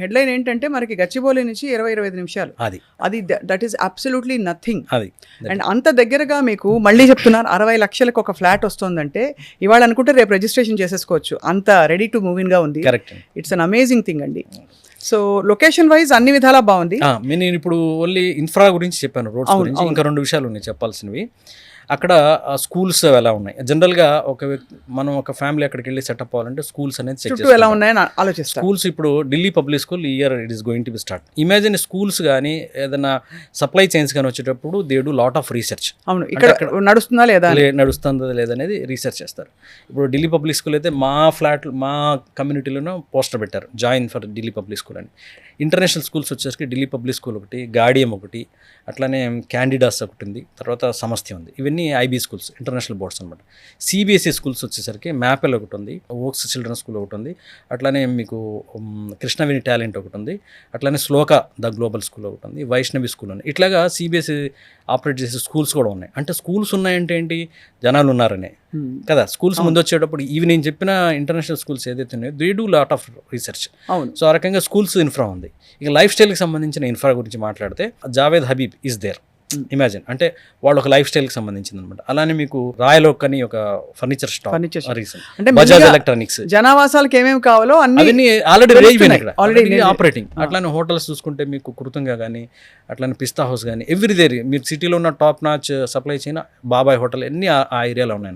Headline ఏంటంటే మనకి గచ్చిబౌలి నుంచి 20-25 నిమిషాలు. అది that is absolutely nothing. And అంత దగ్గరగా మీకు మళ్ళీ చెప్తున్నారు 60 లక్షలకు ఒక ఫ్లాట్ వస్తుందంటే ఇవాళ అనుకుంటే రేపు రిజిస్ట్రేషన్ చేసేసుకోవచ్చు, అంత రెడీ టు మూవ్ ఇన్ గా ఉంది. ఇట్స్ అన్ అమేజింగ్ థింగ్ అండి. సో లొకేషన్ వైజ్ అన్ని విధాలా బాగుంది. నేను ఇప్పుడు ఓన్లీ ఇన్ఫ్రా గురించి చెప్పాను, రోడ్స్ గురించి. ఇంకా 2 విషయాలు ఉన్నాయి చెప్పాల్సినవి. అక్కడ స్కూల్స్ ఎలా ఉన్నాయి, జనరల్గా మనం ఒక ఫ్యామిలీ అక్కడికి వెళ్ళి సెటప్ అవ్వాలంటే స్కూల్స్ అనేది చెక్ చేస్తాం ఎలా ఉన్నాయని ఆలోచిస్తాం. స్కూల్స్ ఇప్పుడు ఢిల్లీ పబ్లిక్ స్కూల్ ఈ year it is going to be start. Imagine schools కానీ ఏదైనా సప్లై చైన్స్ కానీ వచ్చేటప్పుడు they do lot of research. అవును, ఇక్కడ నడుస్తుందా లేదనేది రీసెర్చ్ చేస్తారు. ఇప్పుడు ఢిల్లీ పబ్లిక్ స్కూల్ అయితే మా కమ్యూనిటీలోనూ పోస్టర్ పెట్టారు, join for Delhi public school అని. ఇంటర్నేషనల్ స్కూల్స్ వచ్చేసరికి ఢిల్లీ పబ్లిక్ స్కూల్ ఒకటి, గాడియం ఒకటి, అట్లానే క్యాండిడాస్ ఒకటి ఉంది, తర్వాత సమస్య ఉంది. ఇవన్నీ ఐబీ స్కూల్స్, ఇంటర్నేషనల్ బోర్డ్స్ అనమాట. సిబిఎస్ఈ స్కూల్స్ వచ్చేసరికి మ్యాపెల్ ఒకటి ఉంది, ఓక్స్ చిల్డ్రన్ స్కూల్ ఒకటి ఉంది, అట్లానే మీకు కృష్ణవేణి టాలెంట్ ఒకటి ఉంది, అట్లానే శ్లోక ద గ్లోబల్ స్కూల్ ఒకటి ఉంది, వైష్ణవి స్కూల్ ఉంది. ఇట్లాగా సిబిఎస్ఈ ఆపరేట్ చేసే స్కూల్స్ కూడా ఉన్నాయి. అంటే స్కూల్స్ ఉన్నాయంటే ఏంటి, జనాలు ఉన్నారనే కదా. స్కూల్స్ ముందు వచ్చేటప్పుడు ఇవి నేను చెప్పిన ఇంటర్నేషనల్ స్కూల్స్ ఏదైతే ఉన్నాయో they do lot of research. So ఆ రకంగా స్కూల్స్ ఇన్ఫ్రా ఉంది. ఇక లైఫ్ స్టైల్కి సంబంధించిన ఇన్ఫ్రా గురించి మాట్లాడితే Jawed Habib is there. Imagine అంటే వాళ్ళు ఒక లైఫ్ స్టైల్కి సంబంధించింది అనమాట. అలానే మీకు రాయల్ ఓక్ అని ఒక ఫర్నిచర్ స్టాప్, అంటే బజాజ్ ఎలక్ట్రానిక్స్, జనావాసాలకు ఏమేమి కావాలో అన్ని ఆల్రెడీ ఆపరేటింగ్. అట్లానే హోటల్స్ చూసుకుంటే మీకు కృతంగా కానీ, అట్లానే పిస్తా హౌస్ కానీ, ఎవ్రీదేర్ మీరు సిటీలో ఉన్న టాప్ నాచ్ సప్లై చైన్ బాబాయ్ హోటల్ అన్ని ఆ ఏరియాలో ఉన్నాయి.